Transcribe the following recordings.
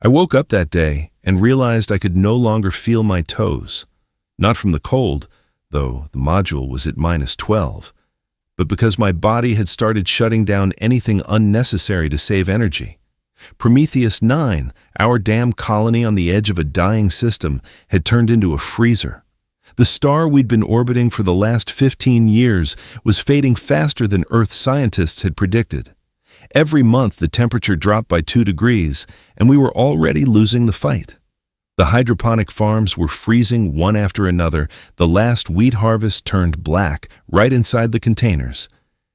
I woke up that day and realized I could no longer feel my toes. Not from the cold, though the module was at -12, but because my body had started shutting down anything unnecessary to save energy. Prometheus 9, our damn colony on the edge of a dying system, had turned into a freezer. The star we'd been orbiting for the last 15 years was fading faster than Earth scientists had predicted. Every month the temperature dropped by 2 degrees, and we were already losing the fight. The hydroponic farms were freezing one after another. The last wheat harvest turned black right inside the containers,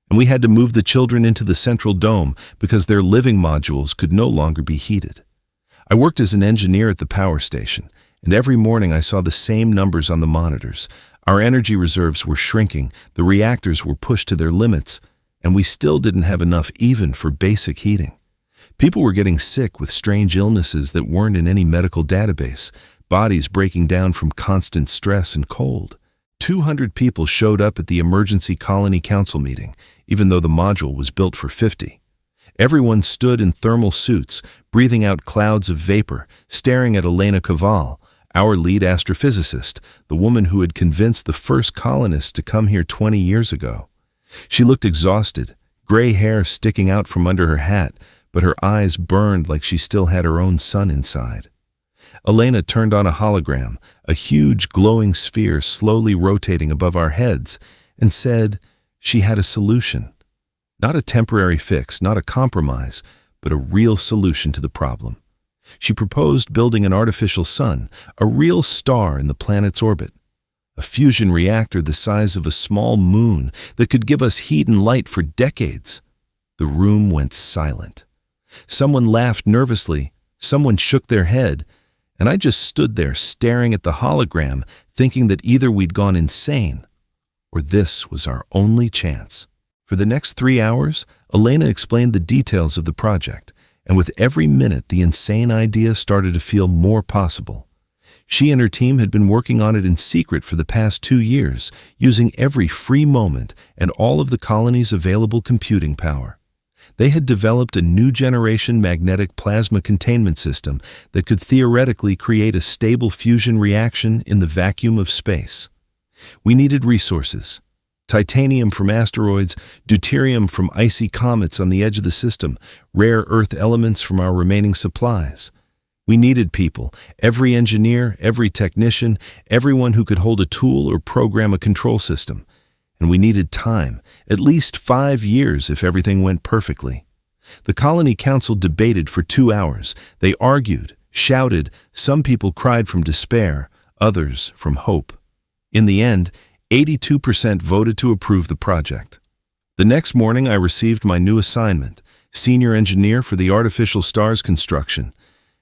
and we had to move the children into the central dome because their living modules could no longer be heated. I worked as an engineer at the power station, and every morning I saw the same numbers on the monitors. Our energy reserves were shrinking, the reactors were pushed to their limits, and we still didn't have enough even for basic heating. People were getting sick with strange illnesses that weren't in any medical database, bodies breaking down from constant stress and cold. 200 people showed up at the emergency colony council meeting, even though the module was built for 50. Everyone stood in thermal suits, breathing out clouds of vapor, staring at Elena Cavall, our lead astrophysicist, the woman who had convinced the first colonists to come here 20 years ago. She looked exhausted, gray hair sticking out from under her hat, but her eyes burned like she still had her own sun inside. Elena turned on a hologram, a huge glowing sphere slowly rotating above our heads, and said she had a solution. Not a temporary fix, not a compromise, but a real solution to the problem. She proposed building an artificial sun, a real star in the planet's orbit. A fusion reactor the size of a small moon that could give us heat and light for decades. The room went silent. Someone laughed nervously, someone shook their head, and I just stood there staring at the hologram, thinking that either we'd gone insane or this was our only chance. For the next 3 hours, Elena explained the details of the project, and with every minute the insane idea started to feel more possible. She and her team had been working on it in secret for the past 2 years, using every free moment and all of the colony's available computing power. They had developed a new generation magnetic plasma containment system that could theoretically create a stable fusion reaction in the vacuum of space. We needed resources: titanium from asteroids, deuterium from icy comets on the edge of the system, rare earth elements from our remaining supplies. We needed people, every engineer, every technician, everyone who could hold a tool or program a control system. And we needed time, at least 5 years if everything went perfectly. The Colony Council debated for 2 hours. They argued, shouted, some people cried from despair, others from hope. In the end, 82% voted to approve the project. The next morning I received my new assignment, senior engineer for the artificial star's construction.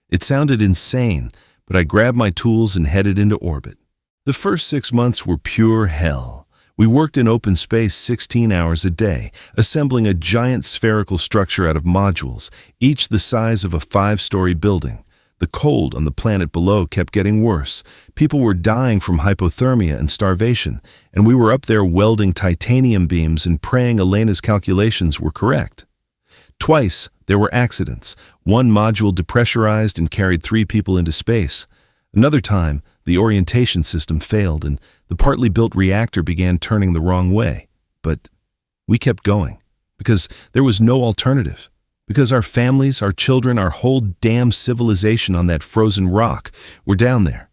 It sounded insane, but I grabbed my tools and headed into orbit. The first 6 months were pure hell. We worked in open space 16 hours a day, assembling a giant spherical structure out of modules, each the size of a 5-story building. The cold on the planet below kept getting worse. People were dying from hypothermia and starvation, and we were up there welding titanium beams and praying Elena's calculations were correct. Twice, there were accidents. One module depressurized and carried 3 people into space. Another time, the orientation system failed and the partly built reactor began turning the wrong way. But we kept going, because there was no alternative. Because our families, our children, our whole damn civilization on that frozen rock were down there.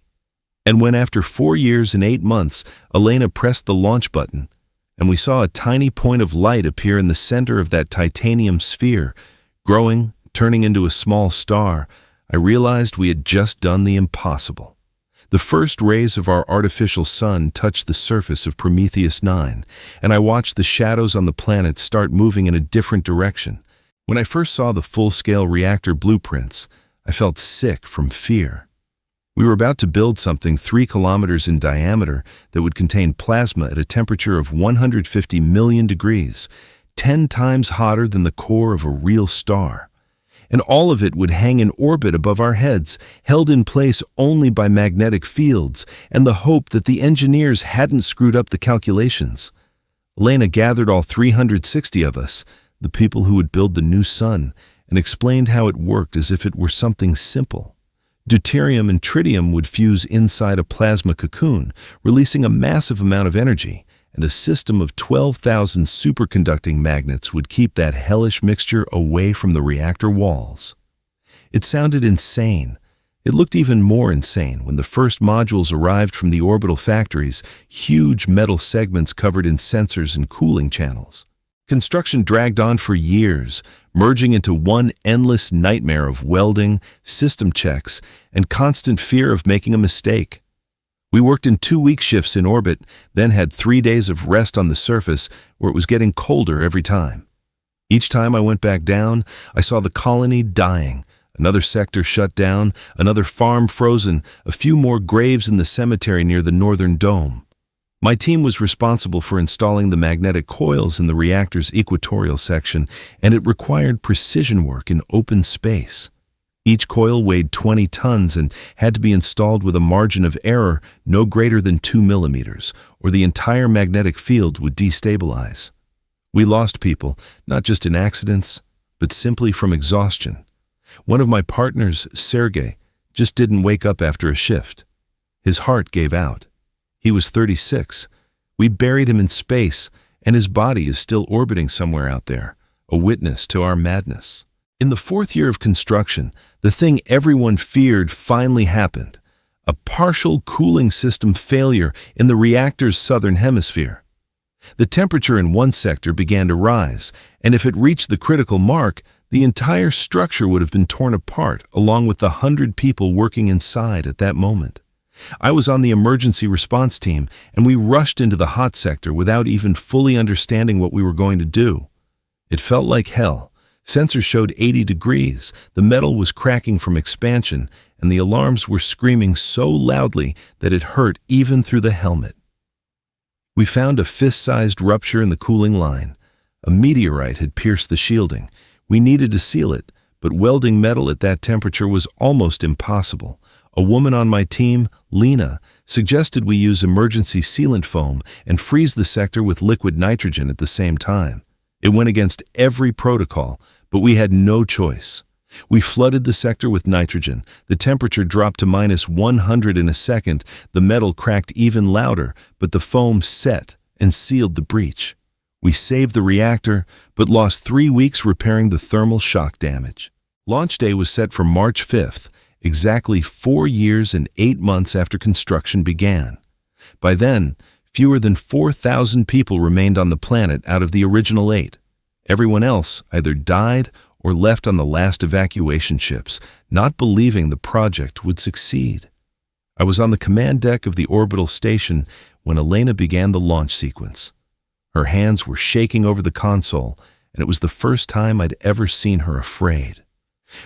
And when after 4 years and 8 months, Elena pressed the launch button, and we saw a tiny point of light appear in the center of that titanium sphere, growing, turning into a small star, I realized we had just done the impossible. The first rays of our artificial sun touched the surface of Prometheus 9, and I watched the shadows on the planet start moving in a different direction. When I first saw the full-scale reactor blueprints, I felt sick from fear. We were about to build something 3 kilometers in diameter that would contain plasma at a temperature of 150 million degrees, 10 times hotter than the core of a real star. And all of it would hang in orbit above our heads, held in place only by magnetic fields and the hope that the engineers hadn't screwed up the calculations. Elena gathered all 360 of us, the people who would build the new sun, and explained how it worked as if it were something simple. Deuterium and tritium would fuse inside a plasma cocoon, releasing a massive amount of energy, and a system of 12,000 superconducting magnets would keep that hellish mixture away from the reactor walls. It sounded insane. It looked even more insane when the first modules arrived from the orbital factories, huge metal segments covered in sensors and cooling channels. Construction dragged on for years, merging into one endless nightmare of welding, system checks, and constant fear of making a mistake. We worked in 2-week shifts in orbit, then had 3 days of rest on the surface where it was getting colder every time. Each time I went back down, I saw the colony dying, another sector shut down, another farm frozen, a few more graves in the cemetery near the northern dome. My team was responsible for installing the magnetic coils in the reactor's equatorial section, and it required precision work in open space. Each coil weighed 20 tons and had to be installed with a margin of error no greater than 2 millimeters, or the entire magnetic field would destabilize. We lost people, not just in accidents, but simply from exhaustion. One of my partners, Sergei, just didn't wake up after a shift. His heart gave out. He was 36. We buried him in space, and his body is still orbiting somewhere out there, a witness to our madness. In the 4th year of construction, the thing everyone feared finally happened: a partial cooling system failure in the reactor's southern hemisphere. The temperature in one sector began to rise, and if it reached the critical mark, the entire structure would have been torn apart, along with the 100 people working inside at that moment. I was on the emergency response team, and we rushed into the hot sector without even fully understanding what we were going to do. It felt like hell. Sensors showed 80 degrees, the metal was cracking from expansion, and the alarms were screaming so loudly that it hurt even through the helmet. We found a fist-sized rupture in the cooling line. A meteorite had pierced the shielding. We needed to seal it, but welding metal at that temperature was almost impossible. A woman on my team, Lena, suggested we use emergency sealant foam and freeze the sector with liquid nitrogen at the same time. It went against every protocol, but we had no choice. We flooded the sector with nitrogen. The temperature dropped to -100 in a second. The metal cracked even louder, but the foam set and sealed the breach. We saved the reactor, but lost 3 weeks repairing the thermal shock damage. Launch day was set for March 5th, exactly 4 years and 8 months after construction began. By then, fewer than 4,000 people remained on the planet out of the original 8. Everyone else either died or left on the last evacuation ships, not believing the project would succeed. I was on the command deck of the orbital station when Elena began the launch sequence. Her hands were shaking over the console, and it was the first time I'd ever seen her afraid.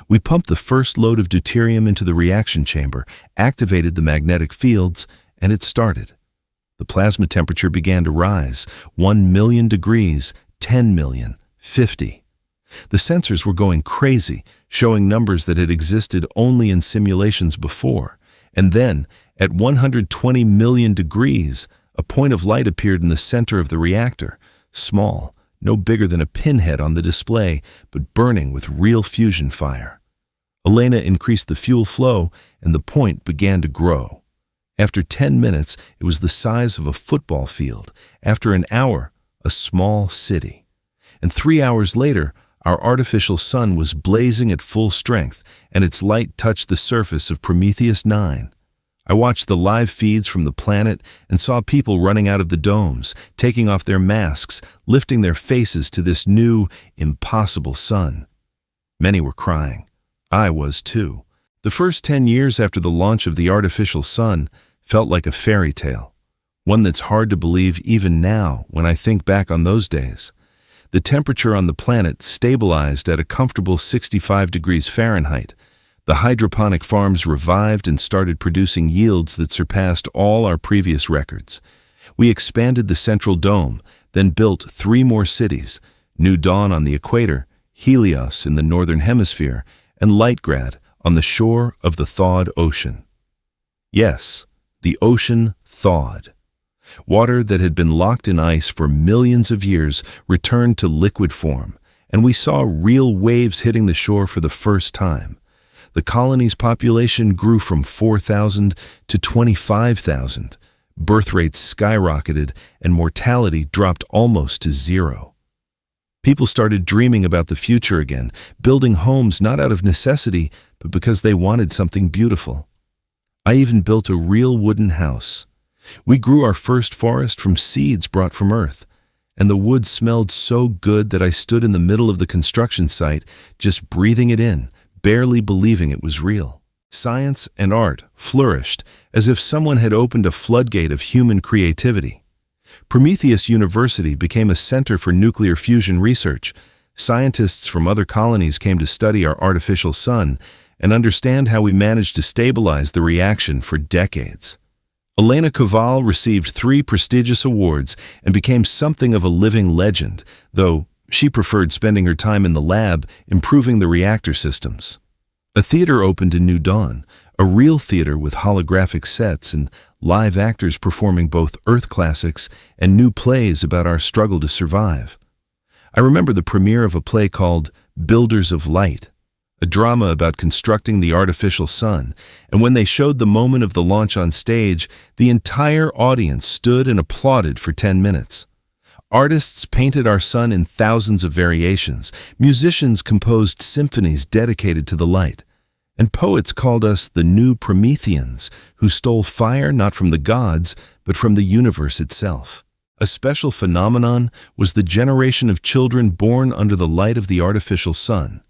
We pumped the first load of deuterium into the reaction chamber, activated the magnetic fields, and it started. The plasma temperature began to rise, 1 million degrees, 10 million, 50. The sensors were going crazy, showing numbers that had existed only in simulations before. And then, at 120 million degrees, a point of light appeared in the center of the reactor, small, no bigger than a pinhead on the display, but burning with real fusion fire. Elena increased the fuel flow, and the point began to grow. After 10 minutes, it was the size of a football field. After an hour, a small city. And 3 hours later, our artificial sun was blazing at full strength, and its light touched the surface of Prometheus 9. I watched the live feeds from the planet and saw people running out of the domes, taking off their masks, lifting their faces to this new, impossible sun. Many were crying. I was too. The first 10 years after the launch of the artificial sun felt like a fairy tale, one that's hard to believe even now when I think back on those days. The temperature on the planet stabilized at a comfortable 65 degrees Fahrenheit. The hydroponic farms revived and started producing yields that surpassed all our previous records. We expanded the central dome, then built 3 more cities: New Dawn on the equator, Helios in the northern hemisphere, and Leitgrad on the shore of the thawed ocean. Yes, the ocean thawed. Water that had been locked in ice for millions of years returned to liquid form, and we saw real waves hitting the shore for the first time. The colony's population grew from 4,000 to 25,000. Birth rates skyrocketed, and mortality dropped almost to zero. People started dreaming about the future again, building homes not out of necessity, but because they wanted something beautiful. I even built a real wooden house. We grew our first forest from seeds brought from Earth, and the wood smelled so good that I stood in the middle of the construction site, just breathing it in, barely believing it was real. Science and art flourished as if someone had opened a floodgate of human creativity. Prometheus University became a center for nuclear fusion research. Scientists from other colonies came to study our artificial sun and understand how we managed to stabilize the reaction for decades. Elena Koval received 3 prestigious awards and became something of a living legend, though she preferred spending her time in the lab improving the reactor systems. A theater opened in New Dawn, a real theater with holographic sets and live actors performing both Earth classics and new plays about our struggle to survive. I remember the premiere of a play called Builders of Light, a drama about constructing the artificial sun, and when they showed the moment of the launch on stage, the entire audience stood and applauded for 10 minutes. Artists painted our sun in thousands of variations, musicians composed symphonies dedicated to the light, and poets called us the new Prometheans, who stole fire not from the gods, but from the universe itself. A special phenomenon was the generation of children born under the light of the artificial sun.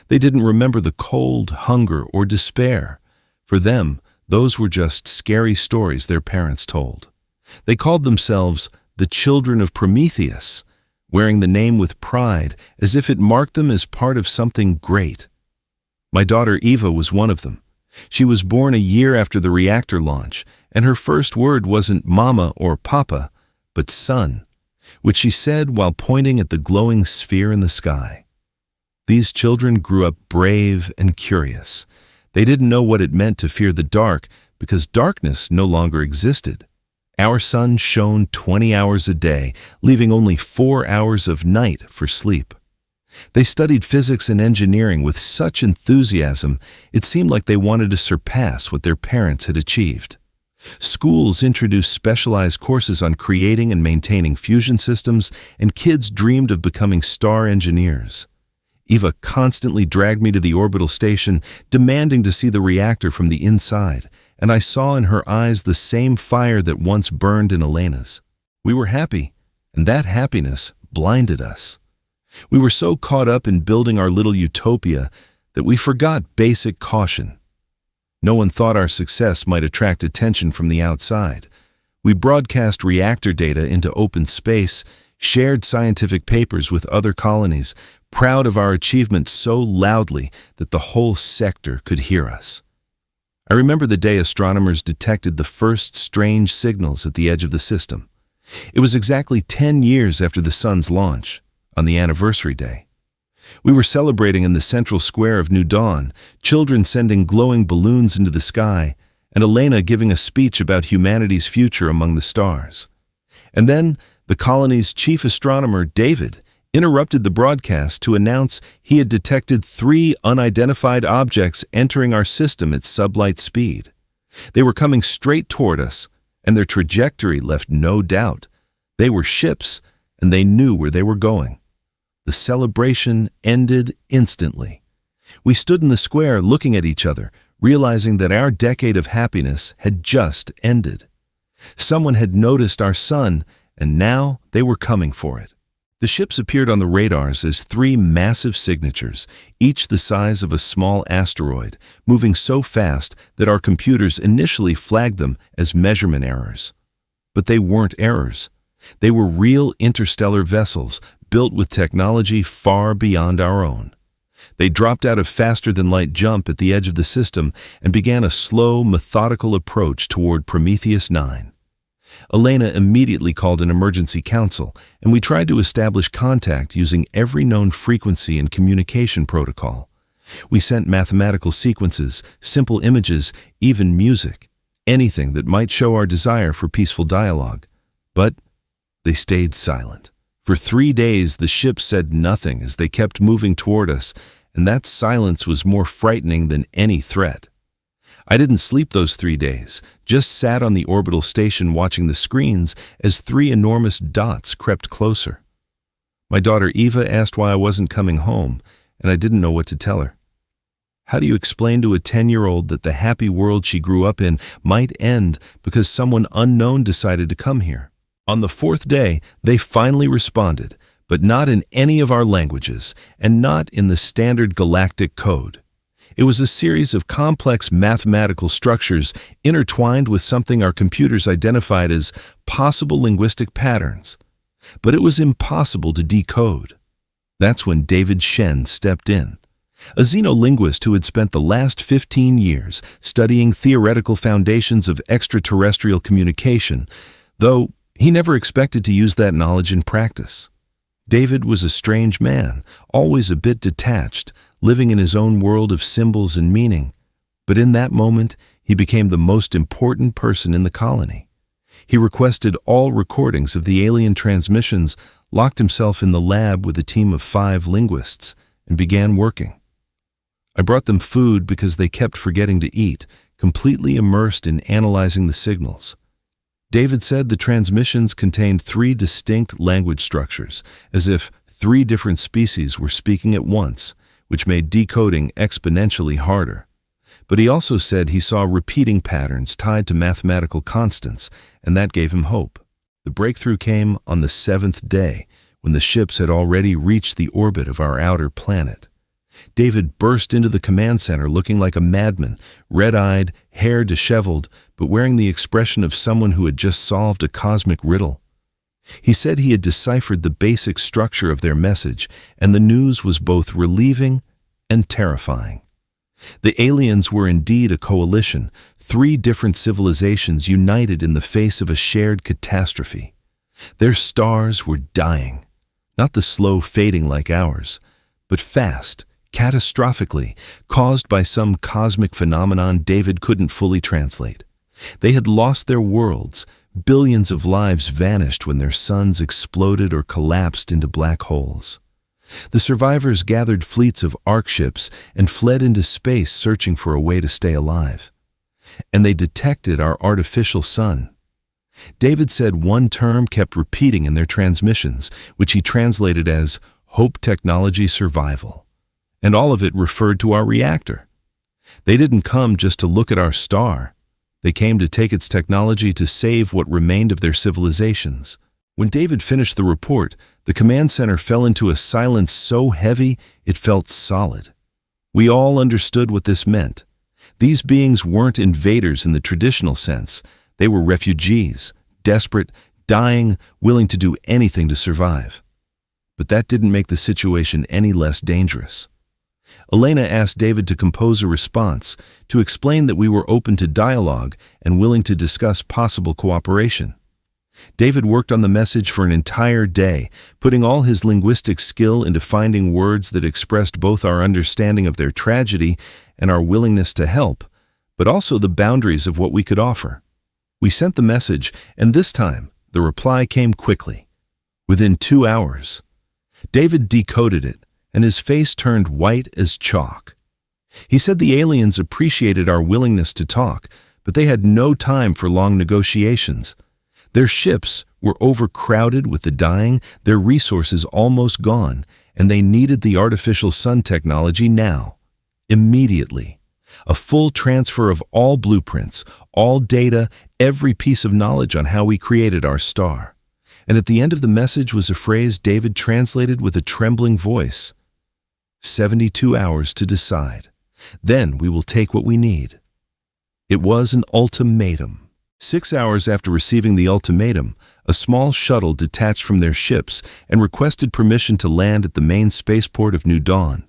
They didn't remember the cold, hunger, or despair. For them, those were just scary stories their parents told. They called themselves the children of Prometheus, wearing the name with pride as if it marked them as part of something great. My daughter Eva was one of them. She was born a year after the reactor launch, and her first word wasn't mama or papa, but son, which she said while pointing at the glowing sphere in the sky. These children grew up brave and curious. They didn't know what it meant to fear the dark because darkness no longer existed. Our sun shone 20 hours a day, leaving only 4 hours of night for sleep. They studied physics and engineering with such enthusiasm, it seemed like they wanted to surpass what their parents had achieved. Schools introduced specialized courses on creating and maintaining fusion systems, and kids dreamed of becoming star engineers. Eva constantly dragged me to the orbital station, demanding to see the reactor from the inside, and I saw in her eyes the same fire that once burned in Elena's. We were happy, and that happiness blinded us. We were so caught up in building our little utopia that we forgot basic caution. No one thought our success might attract attention from the outside. We broadcast reactor data into open space, shared scientific papers with other colonies, proud of our achievement so loudly that the whole sector could hear us. I remember the day astronomers detected the first strange signals at the edge of the system. It was exactly 10 years after the sun's launch, on the anniversary day. We were celebrating in the central square of New Dawn, children sending glowing balloons into the sky, and Elena giving a speech about humanity's future among the stars. And then the colony's chief astronomer, David, interrupted the broadcast to announce he had detected 3 unidentified objects entering our system at sublight speed. They were coming straight toward us, and their trajectory left no doubt. They were ships, and they knew where they were going. The celebration ended instantly. We stood in the square looking at each other, realizing that our decade of happiness had just ended. Someone had noticed our sun, and now they were coming for it. The ships appeared on the radars as 3 massive signatures, each the size of a small asteroid, moving so fast that our computers initially flagged them as measurement errors. But they weren't errors. They were real interstellar vessels built with technology far beyond our own. They dropped out of faster-than-light jump at the edge of the system and began a slow, methodical approach toward Prometheus 9. Elena immediately called an emergency council, and we tried to establish contact using every known frequency and communication protocol. We sent mathematical sequences, simple images, even music, anything that might show our desire for peaceful dialogue. But they stayed silent. For 3 days, the ship said nothing as they kept moving toward us, and that silence was more frightening than any threat. I didn't sleep those 3 days, just sat on the orbital station watching the screens as 3 enormous dots crept closer. My daughter Eva asked why I wasn't coming home, and I didn't know what to tell her. How do you explain to a 10-year-old that the happy world she grew up in might end because someone unknown decided to come here? On the 4th day, they finally responded, but not in any of our languages, and not in the standard galactic code. It was a series of complex mathematical structures intertwined with something our computers identified as possible linguistic patterns. But it was impossible to decode. That's when David Shen stepped in. A xenolinguist who had spent the last 15 years studying theoretical foundations of extraterrestrial communication, though he never expected to use that knowledge in practice. David was a strange man, always a bit detached, living in his own world of symbols and meaning. But in that moment, he became the most important person in the colony. He requested all recordings of the alien transmissions, locked himself in the lab with a team of 5 linguists, and began working. I brought them food because they kept forgetting to eat, completely immersed in analyzing the signals. David said the transmissions contained 3 distinct language structures, as if 3 different species were speaking at once, which made decoding exponentially harder. But he also said he saw repeating patterns tied to mathematical constants, and that gave him hope. The breakthrough came on the 7th day, when the ships had already reached the orbit of our outer planet. David burst into the command center looking like a madman, red-eyed, hair disheveled, but wearing the expression of someone who had just solved a cosmic riddle. He said he had deciphered the basic structure of their message, and the news was both relieving and terrifying. The aliens were indeed a coalition, 3 different civilizations united in the face of a shared catastrophe. Their stars were dying, not the slow fading like ours, but fast, catastrophically, caused by some cosmic phenomenon David couldn't fully translate. They had lost their worlds. Billions of lives vanished when their suns exploded or collapsed into black holes. The survivors gathered fleets of ark ships and fled into space searching for a way to stay alive. And they detected our artificial sun. David said one term kept repeating in their transmissions, which he translated as Hope Technology Survival. And all of it referred to our reactor. They didn't come just to look at our star. They came to take its technology to save what remained of their civilizations. When David finished the report, the command center fell into a silence so heavy it felt solid. We all understood what this meant. These beings weren't invaders in the traditional sense. They were refugees, desperate, dying, willing to do anything to survive. But that didn't make the situation any less dangerous. Elena asked David to compose a response, to explain that we were open to dialogue and willing to discuss possible cooperation. David worked on the message for an entire day, putting all his linguistic skill into finding words that expressed both our understanding of their tragedy and our willingness to help, but also the boundaries of what we could offer. We sent the message, and this time, the reply came quickly. Within 2 hours. David decoded it, and his face turned white as chalk. He said the aliens appreciated our willingness to talk, but they had no time for long negotiations. Their ships were overcrowded with the dying, their resources almost gone, and they needed the artificial sun technology now, immediately. A full transfer of all blueprints, all data, every piece of knowledge on how we created our star. And at the end of the message was a phrase David translated with a trembling voice. 72 hours to decide. Then we will take what we need. It was an ultimatum. 6 hours after receiving the ultimatum, a small shuttle detached from their ships and requested permission to land at the main spaceport of New Dawn.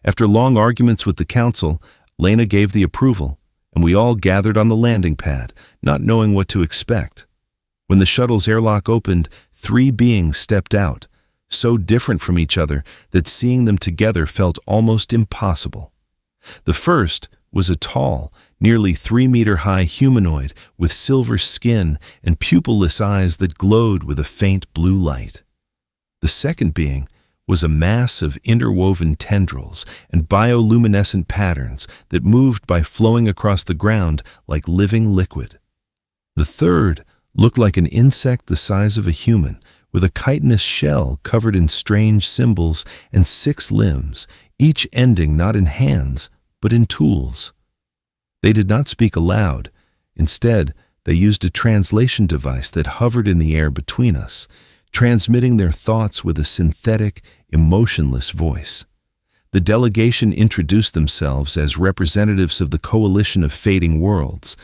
After long arguments with the council, Lena gave the approval, and we all gathered on the landing pad, not knowing what to expect. When the shuttle's airlock opened, 3 beings stepped out, so different from each other that seeing them together felt almost impossible. The first was a tall, nearly 3-meter-high humanoid with silver skin and pupilless eyes that glowed with a faint blue light. The second being was a mass of interwoven tendrils and bioluminescent patterns that moved by flowing across the ground like living liquid. The third looked like an insect the size of a human, with a chitinous shell covered in strange symbols and 6 limbs, each ending not in hands, but in tools. They did not speak aloud. Instead, they used a translation device that hovered in the air between us, transmitting their thoughts with a synthetic, emotionless voice. The delegation introduced themselves as representatives of the Coalition of Fading Worlds,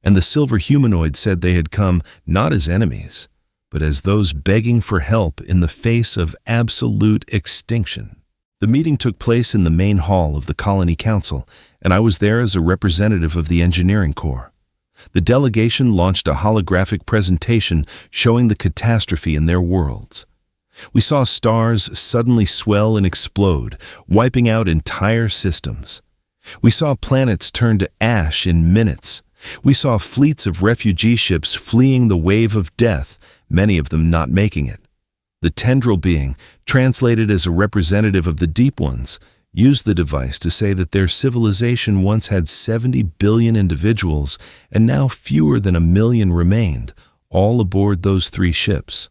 and the silver humanoid said they had come not as enemies, but as those begging for help in the face of absolute extinction. The meeting took place in the main hall of the Colony Council, and I was there as a representative of the Engineering Corps. The delegation launched a holographic presentation showing the catastrophe in their worlds. We saw stars suddenly swell and explode, wiping out entire systems. We saw planets turn to ash in minutes. We saw fleets of refugee ships fleeing the wave of death, many of them not making it. The tendril being, translated as a representative of the Deep Ones, used the device to say that their civilization once had 70 billion individuals and now fewer than 1 million remained, all aboard those 3 ships.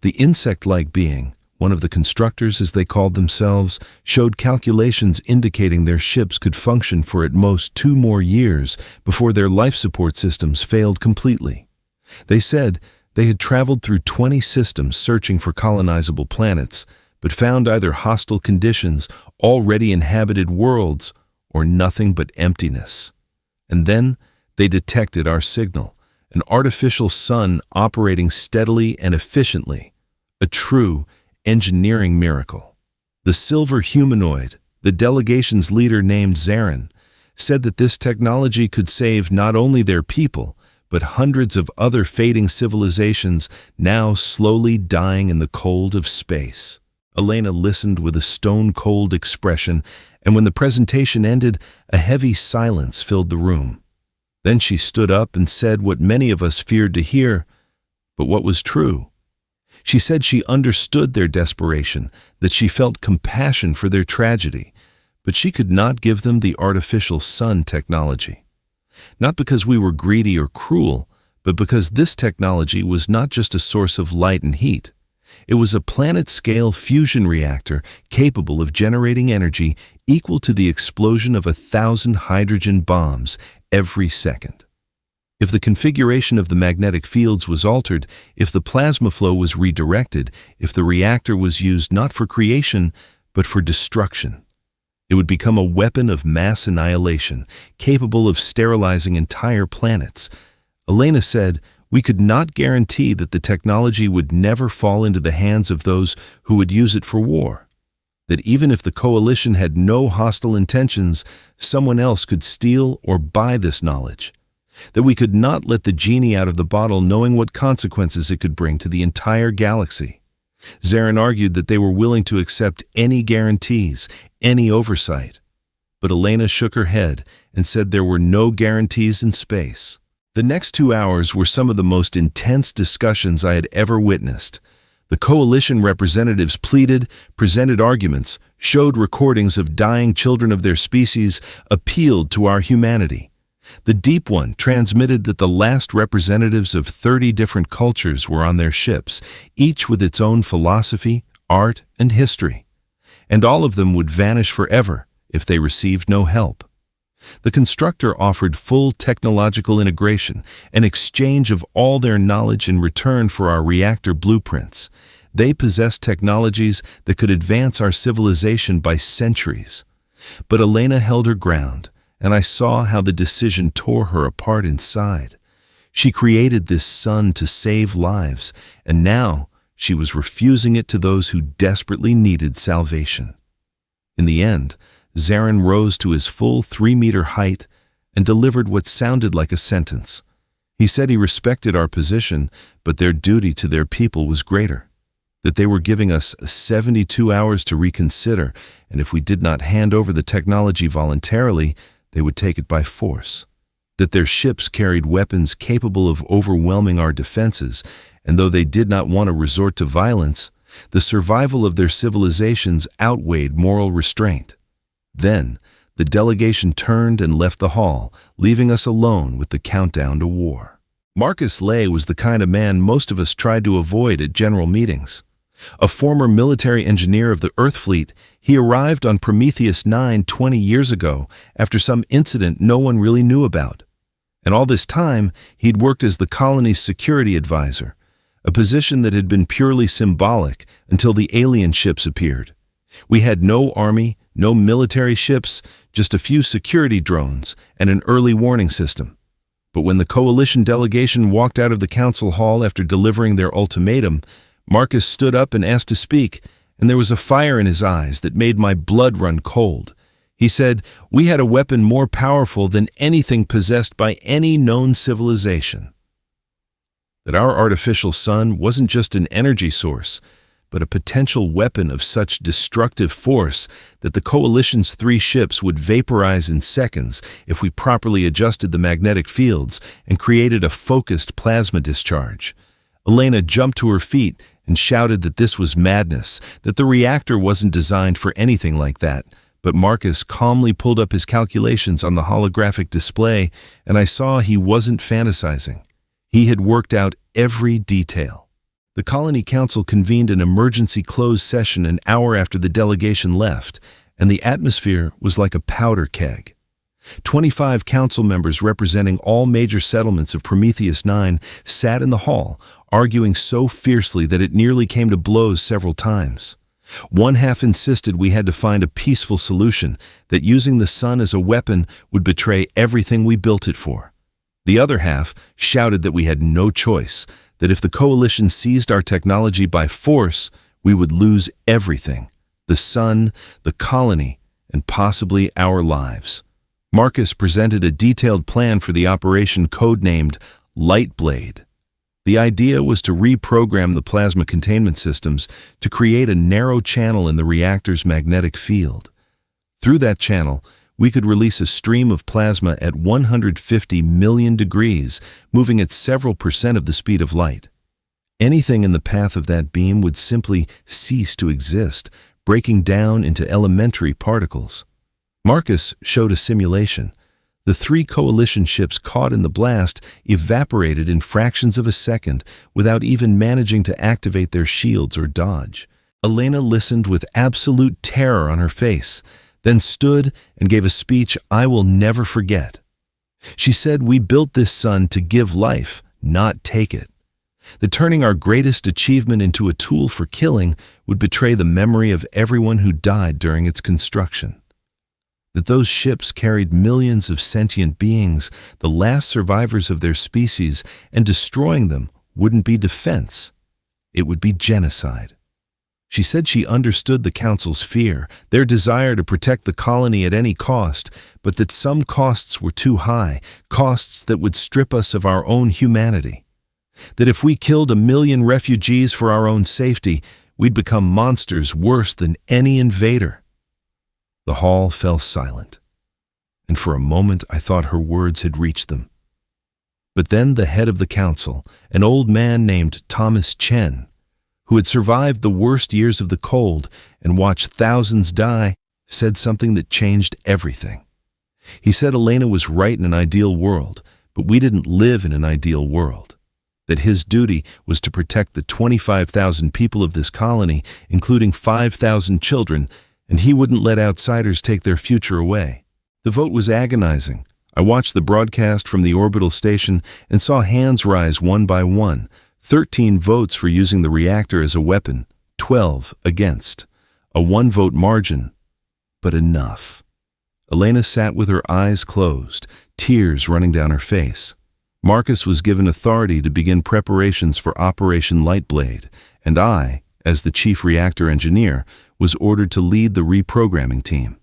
The insect-like being, one of the constructors as they called themselves, showed calculations indicating their ships could function for at most 2 more years before their life support systems failed completely. They said they had traveled through 20 systems searching for colonizable planets, but found either hostile conditions, already inhabited worlds, or nothing but emptiness. And then they detected our signal, an artificial sun operating steadily and efficiently, a true engineering miracle. The silver humanoid, the delegation's leader named Zarin, said that this technology could save not only their people, but hundreds of other fading civilizations now slowly dying in the cold of space. Elena listened with a stone-cold expression, and when the presentation ended, a heavy silence filled the room. Then she stood up and said what many of us feared to hear, but what was true. She said she understood their desperation, that she felt compassion for their tragedy, but she could not give them the artificial sun technology. Not because we were greedy or cruel, but because this technology was not just a source of light and heat. It was a planet-scale fusion reactor capable of generating energy equal to the explosion of 1,000 hydrogen bombs every second. If the configuration of the magnetic fields was altered, if the plasma flow was redirected, if the reactor was used not for creation, but for destruction, it would become a weapon of mass annihilation, capable of sterilizing entire planets. Elena said, we could not guarantee that the technology would never fall into the hands of those who would use it for war. That even if the coalition had no hostile intentions, someone else could steal or buy this knowledge. That we could not let the genie out of the bottle knowing what consequences it could bring to the entire galaxy. Zarin argued that they were willing to accept any guarantees, any oversight. But Elena shook her head and said there were no guarantees in space. The next 2 hours were some of the most intense discussions I had ever witnessed. The coalition representatives pleaded, presented arguments, showed recordings of dying children of their species, appealed to our humanity. The Deep One transmitted that the last representatives of 30 different cultures were on their ships, each with its own philosophy, art, and history. And all of them would vanish forever if they received no help. The constructor offered full technological integration, an exchange of all their knowledge in return for our reactor blueprints. They possessed technologies that could advance our civilization by centuries. But Elena held her ground, and I saw how the decision tore her apart inside. She created this sun to save lives, and now she was refusing it to those who desperately needed salvation. In the end, Zarin rose to his full 3-meter height and delivered what sounded like a sentence. He said he respected our position, but their duty to their people was greater. That they were giving us 72 hours to reconsider, and if we did not hand over the technology voluntarily, they would take it by force. That their ships carried weapons capable of overwhelming our defenses, and though they did not want to resort to violence, The survival of their civilizations outweighed moral restraint. Then, the delegation turned and left the hall, leaving us alone with the countdown to war. Marcus Lay was the kind of man most of us tried to avoid at general meetings. A former military engineer of the Earth Fleet, he arrived on Prometheus 9 20 years ago after some incident no one really knew about. And all this time, he'd worked as the colony's security advisor, a position that had been purely symbolic until the alien ships appeared. We had no army, no military ships, just a few security drones and an early warning system. But when the coalition delegation walked out of the council hall after delivering their ultimatum, Marcus stood up and asked to speak, and there was a fire in his eyes that made my blood run cold. He said, "We had a weapon more powerful than anything possessed by any known civilization." That our artificial sun wasn't just an energy source, but a potential weapon of such destructive force that the coalition's 3 ships would vaporize in seconds if we properly adjusted the magnetic fields and created a focused plasma discharge. Elena jumped to her feet and shouted that this was madness, that the reactor wasn't designed for anything like that. But Marcus calmly pulled up his calculations on the holographic display, and I saw he wasn't fantasizing. He had worked out every detail. The Colony Council convened an emergency closed session an hour after the delegation left, and the atmosphere was like a powder keg. 25 council members representing all major settlements of Prometheus 9 sat in the hall, arguing so fiercely that it nearly came to blows several times. One half insisted we had to find a peaceful solution, that using the sun as a weapon would betray everything we built it for. The other half shouted that we had no choice, that if the coalition seized our technology by force, we would lose everything: the sun, the colony, and possibly our lives. Marcus presented a detailed plan for the operation codenamed Lightblade. The idea was to reprogram the plasma containment systems to create a narrow channel in the reactor's magnetic field. Through that channel, we could release a stream of plasma at 150 million degrees, moving at several percent of the speed of light. Anything in the path of that beam would simply cease to exist, breaking down into elementary particles. Marcus showed a simulation. The 3 coalition ships caught in the blast evaporated in fractions of a second without even managing to activate their shields or dodge. Elena listened with absolute terror on her face, then stood and gave a speech I will never forget. She said we built this sun to give life, not take it. That turning our greatest achievement into a tool for killing would betray the memory of everyone who died during its construction. That those ships carried millions of sentient beings, the last survivors of their species, and destroying them wouldn't be defense. It would be genocide. She said she understood the Council's fear, their desire to protect the colony at any cost, but that some costs were too high, costs that would strip us of our own humanity. That if we killed 1 million refugees for our own safety, we'd become monsters worse than any invader. The hall fell silent, and for a moment I thought her words had reached them. But then the head of the council, an old man named Thomas Chen, who had survived the worst years of the cold and watched thousands die, said something that changed everything. He said Elena was right in an ideal world, but we didn't live in an ideal world. That his duty was to protect the 25,000 people of this colony, including 5,000 children, and he wouldn't let outsiders take their future away. The vote was agonizing. I watched the broadcast from the orbital station and saw hands rise one by one. 13 votes for using the reactor as a weapon, 12 against. A 1-vote margin, but enough. Elena sat with her eyes closed, tears running down her face. Marcus was given authority to begin preparations for Operation Lightblade, and I, as the chief reactor engineer, was ordered to lead the reprogramming team.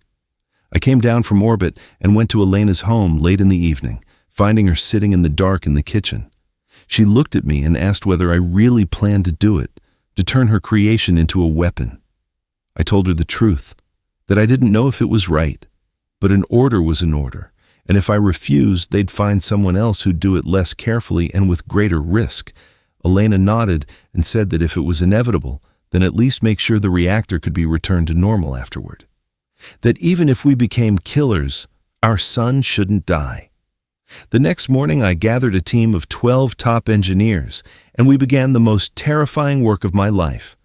I came down from orbit and went to Elena's home late in the evening, finding her sitting in the dark in the kitchen. She looked at me and asked whether I really planned to do it, to turn her creation into a weapon. I told her the truth, that I didn't know if it was right, but an order was an order, and if I refused, they'd find someone else who'd do it less carefully and with greater risk. Elena nodded and said that if it was inevitable, then at least make sure the reactor could be returned to normal afterward. That even if we became killers, our sun shouldn't die. The next morning, I gathered a team of 12 top engineers, and we began the most terrifying work of my life,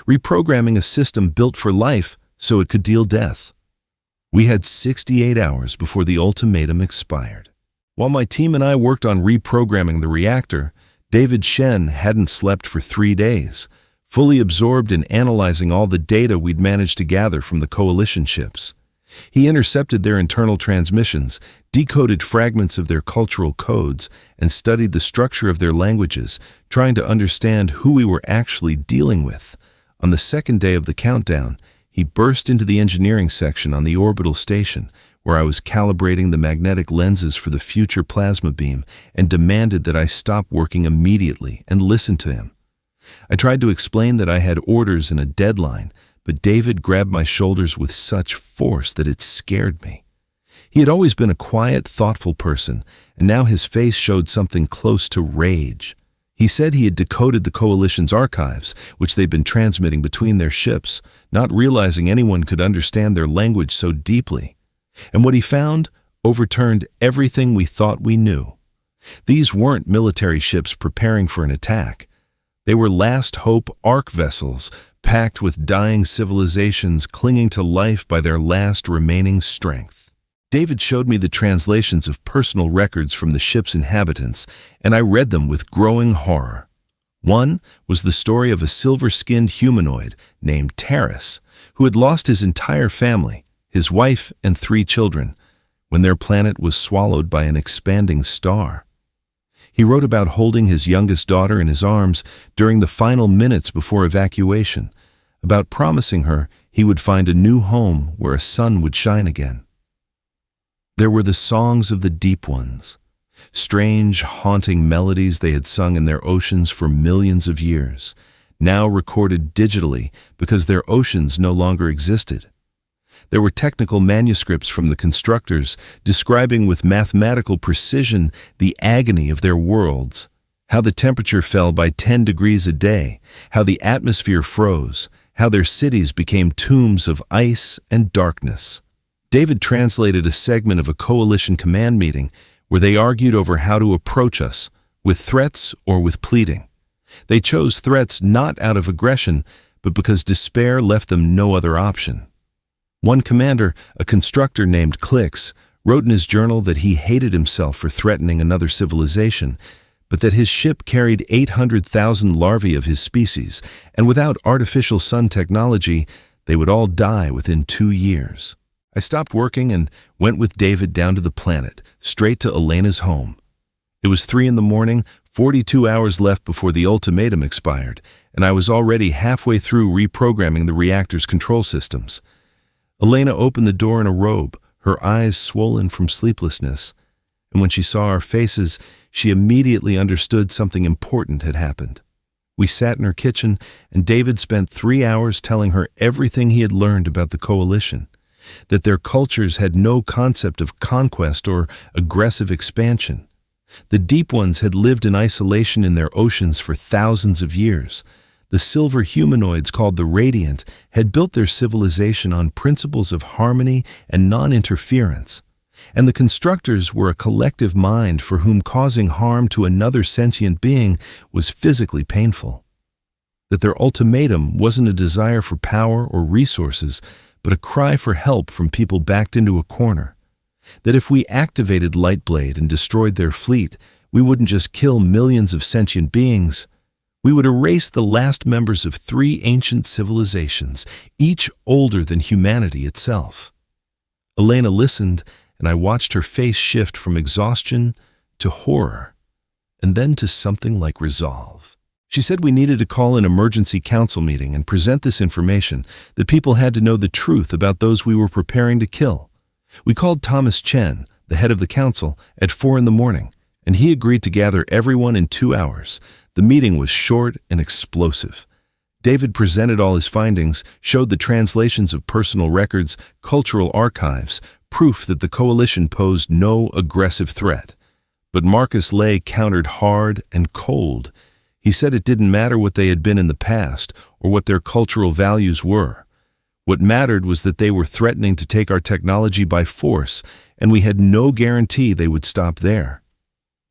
reprogramming a system built for life so it could deal death. We had 68 hours before the ultimatum expired. While my team and I worked on reprogramming the reactor, David Shen hadn't slept for 3 days, fully absorbed in analyzing all the data we'd managed to gather from the coalition ships. He intercepted their internal transmissions, decoded fragments of their cultural codes, and studied the structure of their languages, trying to understand who we were actually dealing with. On the second day of the countdown, he burst into the engineering section on the orbital station, where I was calibrating the magnetic lenses for the future plasma beam, and demanded that I stop working immediately and listen to him. I tried to explain that I had orders and a deadline, but David grabbed my shoulders with such force that it scared me. He had always been a quiet, thoughtful person, and now his face showed something close to rage. He said he had decoded the coalition's archives, which they'd been transmitting between their ships, not realizing anyone could understand their language so deeply. And what he found overturned everything we thought we knew. These weren't military ships preparing for an attack. They were last hope ark vessels, packed with dying civilizations clinging to life by their last remaining strength. David showed me the translations of personal records from the ship's inhabitants, and I read them with growing horror. One was the story of a silver-skinned humanoid named Taris, who had lost his entire family, his wife and 3 children, when their planet was swallowed by an expanding star. He wrote about holding his youngest daughter in his arms during the final minutes before evacuation, about promising her he would find a new home where a sun would shine again. There were the songs of the deep ones, strange, haunting melodies they had sung in their oceans for millions of years, now recorded digitally because their oceans no longer existed. There were technical manuscripts from the constructors describing with mathematical precision the agony of their worlds, how the temperature fell by 10 degrees a day, how the atmosphere froze, how their cities became tombs of ice and darkness. David translated a segment of a coalition command meeting where they argued over how to approach us, with threats or with pleading. They chose threats not out of aggression, but because despair left them no other option. One commander, a constructor named Klix, wrote in his journal that he hated himself for threatening another civilization, but that his ship carried 800,000 larvae of his species, and without artificial sun technology, they would all die within 2 years. I stopped working and went with David down to the planet, straight to Elena's home. It was 3 a.m, 42 hours left before the ultimatum expired, and I was already halfway through reprogramming the reactor's control systems. Elena opened the door in a robe, her eyes swollen from sleeplessness, and when she saw our faces, she immediately understood something important had happened. We sat in her kitchen, and David spent 3 hours telling her everything he had learned about the coalition, that their cultures had no concept of conquest or aggressive expansion. The deep ones had lived in isolation in their oceans for thousands of years. The silver humanoids called the Radiant had built their civilization on principles of harmony and non-interference, and the constructors were a collective mind for whom causing harm to another sentient being was physically painful. That their ultimatum wasn't a desire for power or resources, but a cry for help from people backed into a corner. That if we activated Lightblade and destroyed their fleet, we wouldn't just kill millions of sentient beings, we would erase the last members of 3 ancient civilizations, each older than humanity itself. Elena listened, and I watched her face shift from exhaustion to horror, and then to something like resolve. She said we needed to call an emergency council meeting and present this information, that people had to know the truth about those we were preparing to kill. We called Thomas Chen, the head of the council, at 4 a.m, and he agreed to gather everyone in 2 hours. The meeting was short and explosive. David presented all his findings, showed the translations of personal records, cultural archives, proof that the coalition posed no aggressive threat. But Marcus Lay countered hard and cold. He said it didn't matter what they had been in the past or what their cultural values were. What mattered was that they were threatening to take our technology by force, and we had no guarantee they would stop there.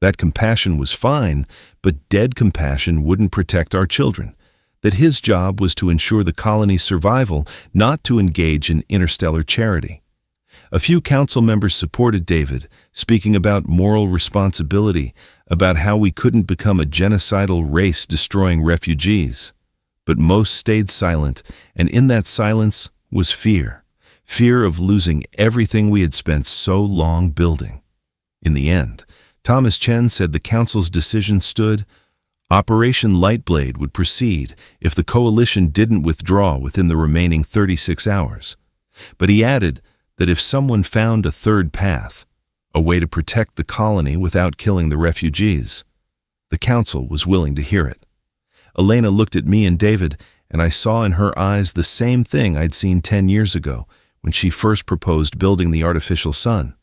That compassion was fine, but dead compassion wouldn't protect our children. That his job was to ensure the colony's survival, not to engage in interstellar charity. A few council members supported David, speaking about moral responsibility, about how we couldn't become a genocidal race destroying refugees. But most stayed silent, and in that silence was fear. Fear of losing everything we had spent so long building. In the end, Thomas Chen said the council's decision stood. Operation Lightblade would proceed if the coalition didn't withdraw within the remaining 36 hours. But he added that if someone found a third path, a way to protect the colony without killing the refugees, the council was willing to hear it. Elena looked at me and David, and I saw in her eyes the same thing I'd seen 10 years ago when she first proposed building the artificial sun.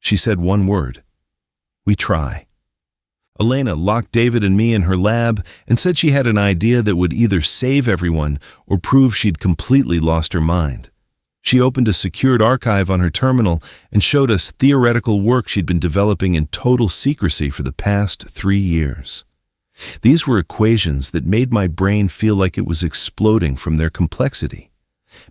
She said one word: "We try." Elena locked David and me in her lab and said she had an idea that would either save everyone or prove she'd completely lost her mind. She opened a secured archive on her terminal and showed us theoretical work she'd been developing in total secrecy for the past 3 years. These were equations that made my brain feel like it was exploding from their complexity.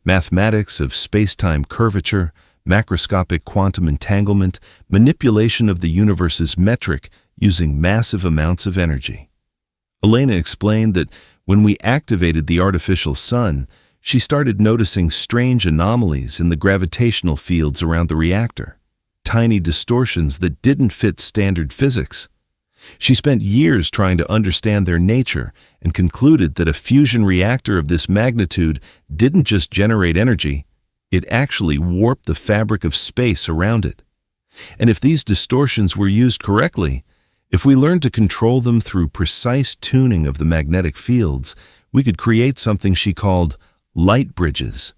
Mathematics of space-time curvature, macroscopic quantum entanglement, manipulation of the universe's metric using massive amounts of energy. Elena explained that when we activated the artificial sun, she started noticing strange anomalies in the gravitational fields around the reactor, tiny distortions that didn't fit standard physics. She spent years trying to understand their nature and concluded that a fusion reactor of this magnitude didn't just generate energy, it actually warped the fabric of space around it. And if these distortions were used correctly, if we learned to control them through precise tuning of the magnetic fields, we could create something she called light bridges,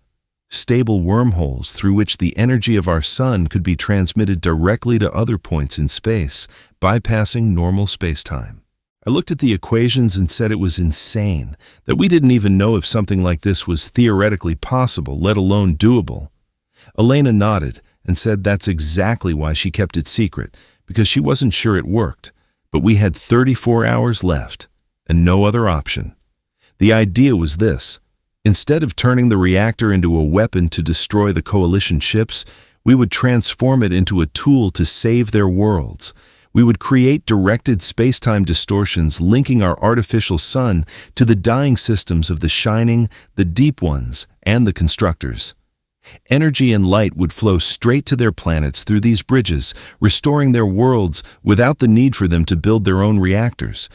stable wormholes through which the energy of our sun could be transmitted directly to other points in space, bypassing normal spacetime. I looked at the equations and said it was insane, that we didn't even know if something like this was theoretically possible, let alone doable. Elena nodded and said that's exactly why she kept it secret, because she wasn't sure it worked. But we had 34 hours left, and no other option. The idea was this: instead of turning the reactor into a weapon to destroy the coalition ships, we would transform it into a tool to save their worlds. We would create directed spacetime distortions linking our artificial sun to the dying systems of the Shining, the Deep Ones, and the Constructors. Energy and light would flow straight to their planets through these bridges, restoring their worlds without the need for them to build their own reactors.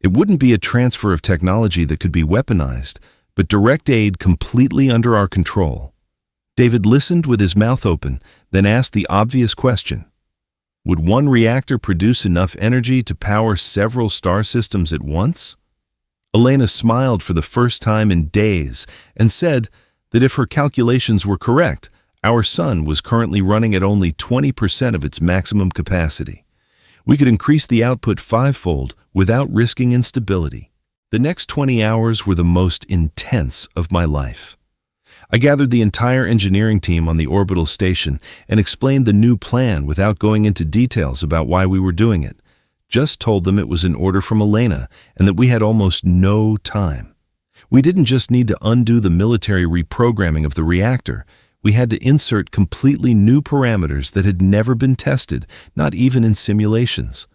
It wouldn't be a transfer of technology that could be weaponized, but direct aid completely under our control. David listened with his mouth open, then asked the obvious question: would one reactor produce enough energy to power several star systems at once? Elena smiled for the first time in days and said that if her calculations were correct, our sun was currently running at only 20% of its maximum capacity. We could increase the output 5-fold without risking instability. The next 20 hours were the most intense of my life. I gathered the entire engineering team on the orbital station and explained the new plan without going into details about why we were doing it. Just told them it was an order from Elena and that we had almost no time. We didn't just need to undo the military reprogramming of the reactor. We had to insert completely new parameters that had never been tested, not even in simulations.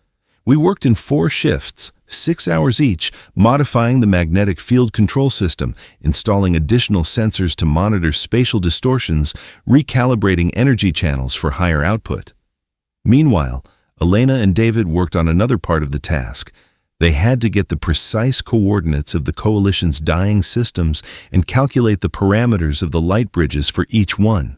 We worked in 4 shifts, 6 hours each, modifying the magnetic field control system, installing additional sensors to monitor spatial distortions, recalibrating energy channels for higher output. Meanwhile, Elena and David worked on another part of the task. They had to get the precise coordinates of the coalition's dying systems and calculate the parameters of the light bridges for each one.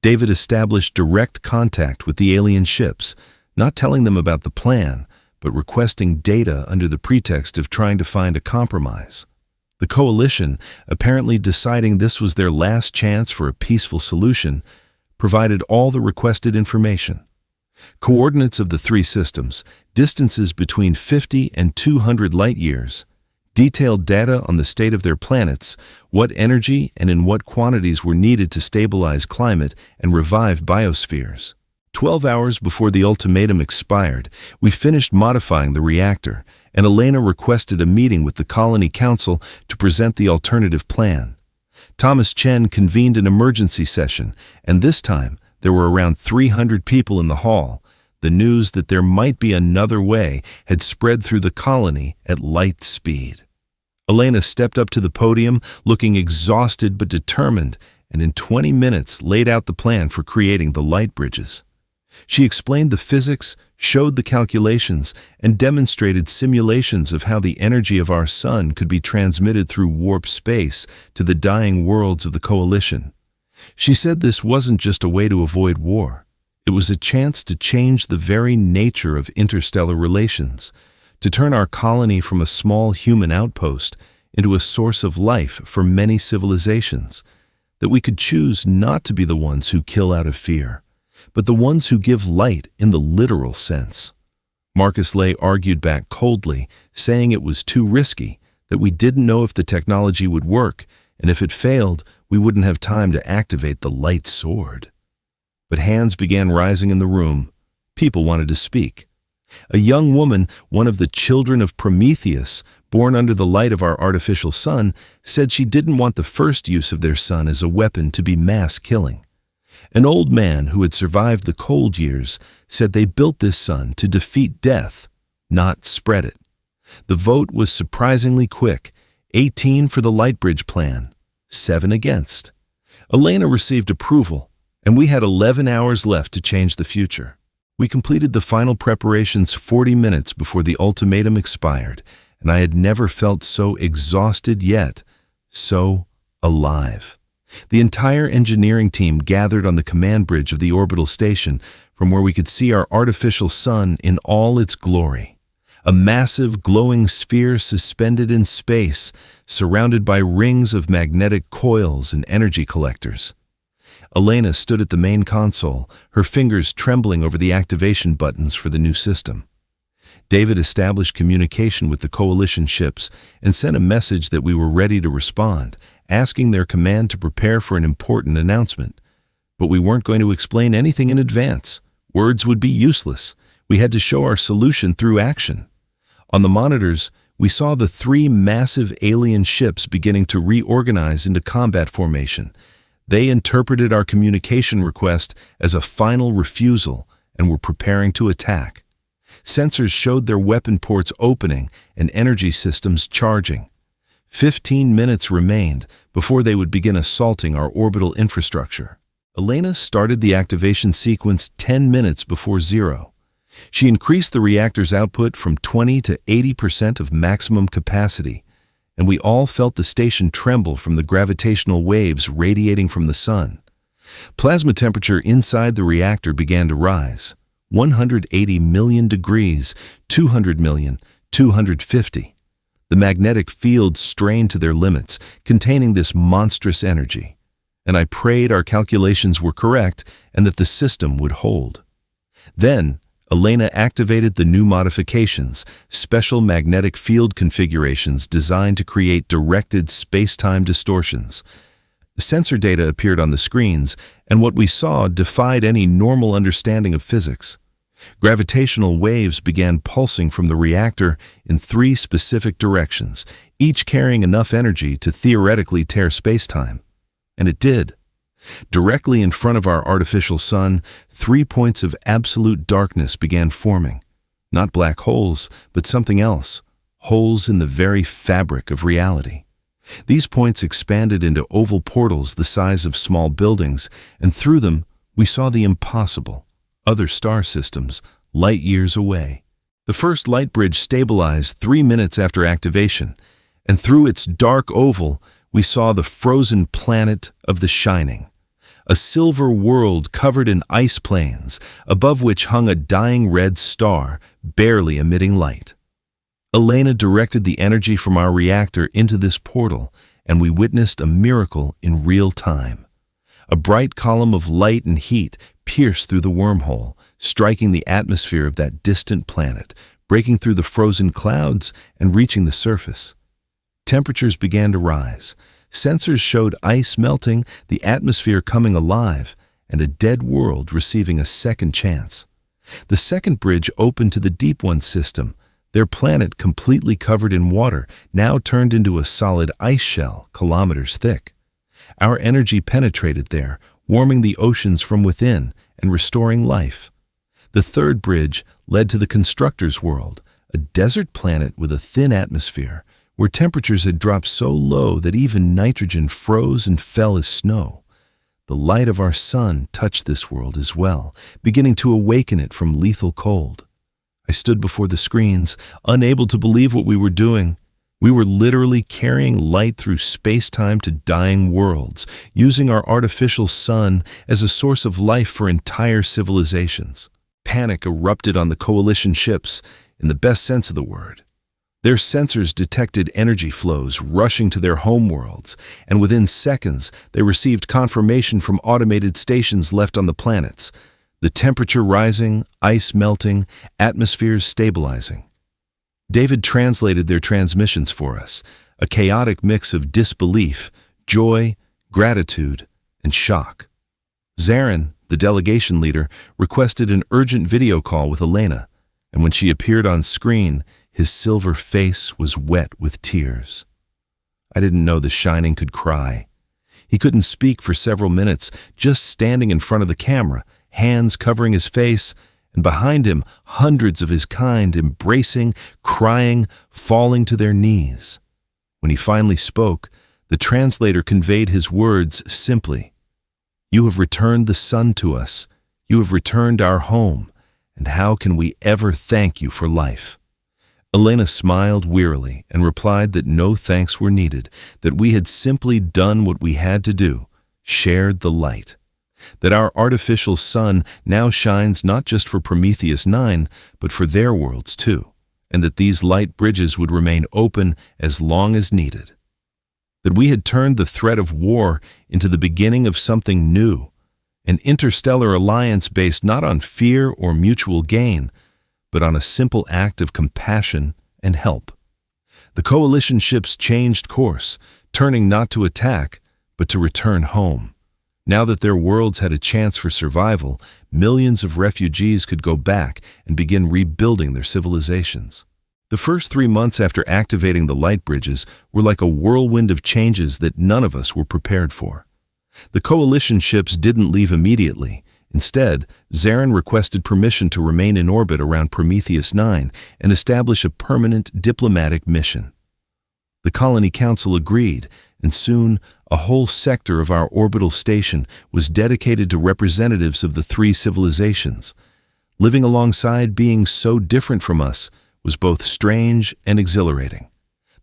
David established direct contact with the alien ships, not telling them about the plan, but requesting data under the pretext of trying to find a compromise. The coalition, apparently deciding this was their last chance for a peaceful solution, provided all the requested information. Coordinates of the three systems, distances between 50 and 200 light-years, detailed data on the state of their planets, what energy and in what quantities were needed to stabilize climate and revive biospheres. 12 hours before the ultimatum expired, we finished modifying the reactor, and Elena requested a meeting with the Colony Council to present the alternative plan. Thomas Chen convened an emergency session, and this time there were around 300 people in the hall. The news that there might be another way had spread through the colony at light speed. Elena stepped up to the podium, looking exhausted but determined, and in 20 minutes laid out the plan for creating the light bridges. She explained the physics, showed the calculations, and demonstrated simulations of how the energy of our sun could be transmitted through warp space to the dying worlds of the Coalition. She said this wasn't just a way to avoid war. It was a chance to change the very nature of interstellar relations, to turn our colony from a small human outpost into a source of life for many civilizations, that we could choose not to be the ones who kill out of fear, but the ones who give light in the literal sense. Marcus Lay argued back coldly, saying it was too risky, that we didn't know if the technology would work, and if it failed, we wouldn't have time to activate the light sword. But hands began rising in the room. People wanted to speak. A young woman, one of the children of Prometheus, born under the light of our artificial sun, said she didn't want the first use of their sun as a weapon to be mass killing. An old man who had survived the cold years said they built this sun to defeat death, not spread it. The vote was surprisingly quick, 18 for the Lightbridge plan, 7 against. Elena received approval, and we had 11 hours left to change the future. We completed the final preparations 40 minutes before the ultimatum expired, and I had never felt so exhausted yet, so alive. The entire engineering team gathered on the command bridge of the orbital station, from where we could see our artificial sun in all its glory. A massive glowing sphere suspended in space, surrounded by rings of magnetic coils and energy collectors. Elena stood at the main console, her fingers trembling over the activation buttons for the new system. David established communication with the Coalition ships and sent a message that we were ready to respond, asking their command to prepare for an important announcement. But we weren't going to explain anything in advance. Words would be useless. We had to show our solution through action. On the monitors, we saw the 3 massive alien ships beginning to reorganize into combat formation. They interpreted our communication request as a final refusal and were preparing to attack. Sensors showed their weapon ports opening and energy systems charging. 15 minutes remained before they would begin assaulting our orbital infrastructure. Elena started the activation sequence 10 minutes before 0. She increased the reactor's output from 20 to 80% of maximum capacity, and we all felt the station tremble from the gravitational waves radiating from the sun. Plasma temperature inside the reactor began to rise. 180 million degrees, 200 million, 250. The magnetic fields strained to their limits, containing this monstrous energy. And I prayed our calculations were correct and that the system would hold. Then, Elena activated the new modifications, special magnetic field configurations designed to create directed space-time distortions. Sensor data appeared on the screens, and what we saw defied any normal understanding of physics. Gravitational waves began pulsing from the reactor in 3 specific directions, each carrying enough energy to theoretically tear space-time. And it did. Directly in front of our artificial sun, 3 points of absolute darkness began forming. Not black holes, but something else. Holes in the very fabric of reality. These points expanded into oval portals the size of small buildings, and through them we saw the impossible, other star systems, light years away. The first light bridge stabilized 3 minutes after activation, and through its dark oval we saw the frozen planet of the Shining, a silver world covered in ice plains, above which hung a dying red star, barely emitting light. Elena directed the energy from our reactor into this portal, and we witnessed a miracle in real time. A bright column of light and heat pierced through the wormhole, striking the atmosphere of that distant planet, breaking through the frozen clouds and reaching the surface. Temperatures began to rise. Sensors showed ice melting, the atmosphere coming alive, and a dead world receiving a second chance. The second bridge opened to the Deep One system, their planet completely covered in water, now turned into a solid ice shell kilometers thick. Our energy penetrated there, warming the oceans from within and restoring life. The third bridge led to the Constructor's world, a desert planet with a thin atmosphere, where temperatures had dropped so low that even nitrogen froze and fell as snow. The light of our sun touched this world as well, beginning to awaken it from lethal cold. I stood before the screens, unable to believe what we were doing. We were literally carrying light through space-time to dying worlds, using our artificial sun as a source of life for entire civilizations. Panic erupted on the Coalition ships, in the best sense of the word. Their sensors detected energy flows rushing to their homeworlds, and within seconds they received confirmation from automated stations left on the planets. The temperature rising, ice melting, atmospheres stabilizing. David translated their transmissions for us, a chaotic mix of disbelief, joy, gratitude, and shock. Zarin, the delegation leader, requested an urgent video call with Elena, and when she appeared on screen, his silver face was wet with tears. I didn't know the Shining could cry. He couldn't speak for several minutes, just standing in front of the camera, hands covering his face, and behind him, hundreds of his kind embracing, crying, falling to their knees. When he finally spoke, the translator conveyed his words simply. "You have returned the sun to us. You have returned our home. And how can we ever thank you for life?" Elena smiled wearily and replied that no thanks were needed, that we had simply done what we had to do, shared the light. That our artificial sun now shines not just for Prometheus 9, but for their worlds too, and that these light bridges would remain open as long as needed. That we had turned the threat of war into the beginning of something new, an interstellar alliance based not on fear or mutual gain, but on a simple act of compassion and help. The Coalition ships changed course, turning not to attack, but to return home. Now that their worlds had a chance for survival, millions of refugees could go back and begin rebuilding their civilizations. The first 3 months after activating the light bridges were like a whirlwind of changes that none of us were prepared for. The Coalition ships didn't leave immediately. Instead, Zarin requested permission to remain in orbit around Prometheus 9 and establish a permanent diplomatic mission. The Colony Council agreed, and soon a whole sector of our orbital station was dedicated to representatives of the 3 civilizations. Living alongside beings so different from us was both strange and exhilarating.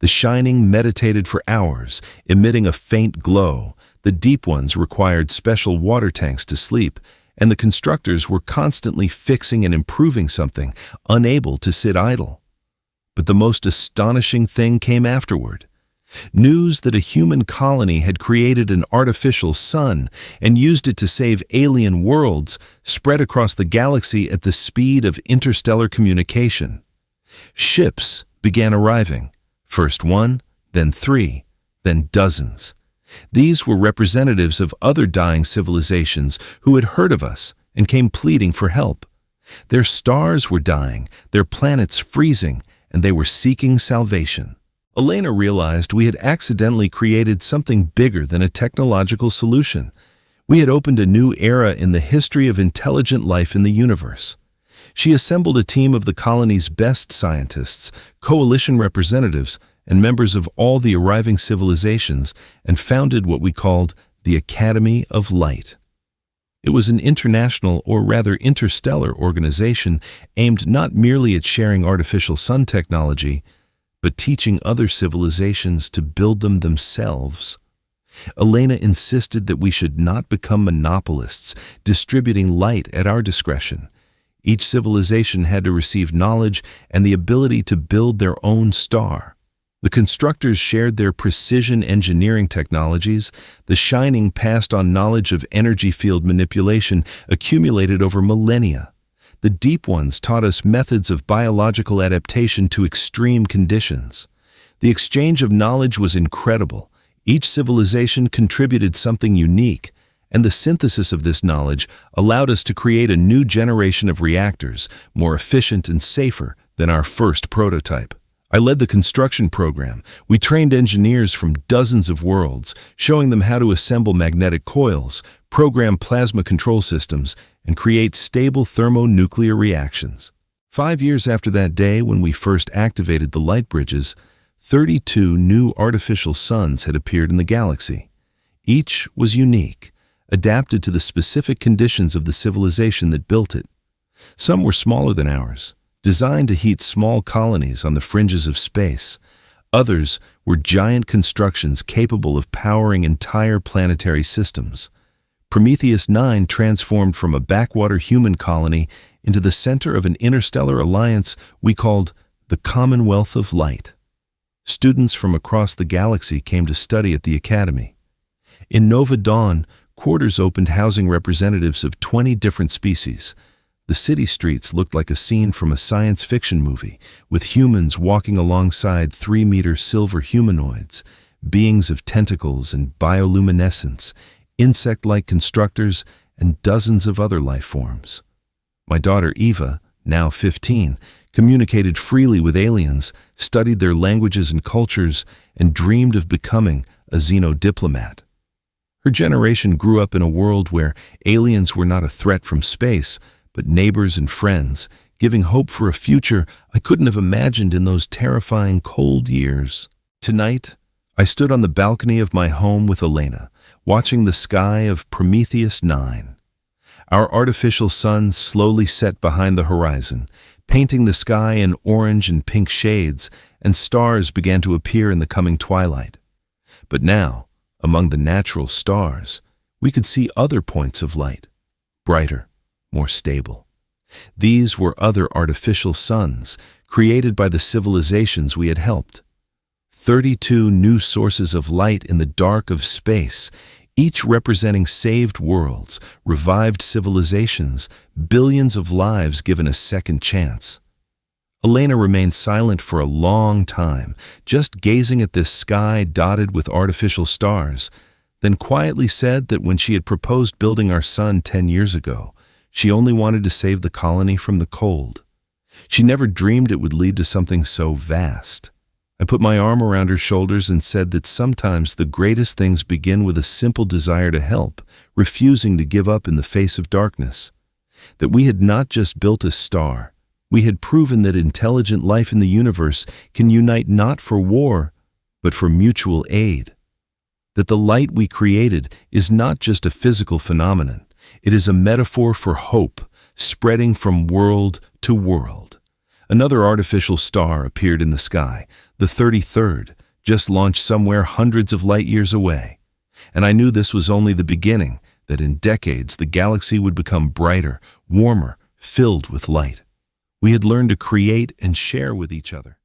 The Shining meditated for hours, emitting a faint glow. The Deep Ones required special water tanks to sleep, and the Constructors were constantly fixing and improving something, unable to sit idle. But the most astonishing thing came afterward. News that a human colony had created an artificial sun and used it to save alien worlds spread across the galaxy at the speed of interstellar communication. Ships began arriving, first 1, then 3, then dozens. These were representatives of other dying civilizations who had heard of us and came pleading for help. Their stars were dying, their planets freezing, and they were seeking salvation. Elena realized we had accidentally created something bigger than a technological solution. We had opened a new era in the history of intelligent life in the universe. She assembled a team of the colony's best scientists, Coalition representatives, and members of all the arriving civilizations, and founded what we called the Academy of Light. It was an international, or rather interstellar, organization aimed not merely at sharing artificial sun technology, but teaching other civilizations to build them themselves. Elena insisted that we should not become monopolists, distributing light at our discretion. Each civilization had to receive knowledge and the ability to build their own star. The constructors shared their precision engineering technologies. The Shining passed on knowledge of energy field manipulation accumulated over millennia. The Deep Ones taught us methods of biological adaptation to extreme conditions. The exchange of knowledge was incredible. Each civilization contributed something unique, and the synthesis of this knowledge allowed us to create a new generation of reactors, more efficient and safer than our first prototype. I led the construction program. We trained engineers from dozens of worlds, showing them how to assemble magnetic coils, program plasma control systems, and create stable thermonuclear reactions. 5 years after that day when we first activated the light bridges, 32 new artificial suns had appeared in the galaxy. Each was unique, adapted to the specific conditions of the civilization that built it. Some were smaller than ours, designed to heat small colonies on the fringes of space. Others were giant constructions capable of powering entire planetary systems. Prometheus 9 transformed from a backwater human colony into the center of an interstellar alliance we called the Commonwealth of Light. Students from across the galaxy came to study at the Academy. In Nova Dawn, quarters opened housing representatives of 20 different species. The city streets looked like a scene from a science fiction movie, with humans walking alongside 3-meter silver humanoids, beings of tentacles and bioluminescence, insect-like constructors, and dozens of other life forms. My daughter Eva, now 15, communicated freely with aliens, studied their languages and cultures, and dreamed of becoming a xenodiplomat. Her generation grew up in a world where aliens were not a threat from space, but neighbors and friends, giving hope for a future I couldn't have imagined in those terrifying cold years. Tonight, I stood on the balcony of my home with Elena, watching the sky of Prometheus 9. Our artificial sun slowly set behind the horizon, painting the sky in orange and pink shades, and stars began to appear in the coming twilight. But now, among the natural stars, we could see other points of light, brighter, more stable. These were other artificial suns created by the civilizations we had helped. 32 new sources of light in the dark of space, each representing saved worlds, revived civilizations, billions of lives given a second chance. Elena remained silent for a long time, just gazing at this sky dotted with artificial stars, then quietly said that when she had proposed building our sun 10 years ago, she only wanted to save the colony from the cold. She never dreamed it would lead to something so vast. I put my arm around her shoulders and said that sometimes the greatest things begin with a simple desire to help, refusing to give up in the face of darkness. That we had not just built a star, we had proven that intelligent life in the universe can unite not for war, but for mutual aid. That the light we created is not just a physical phenomenon. It is a metaphor for hope, spreading from world to world. Another artificial star appeared in the sky, the 33rd, just launched somewhere hundreds of light years away. And I knew this was only the beginning, that in decades the galaxy would become brighter, warmer, filled with light. We had learned to create and share with each other.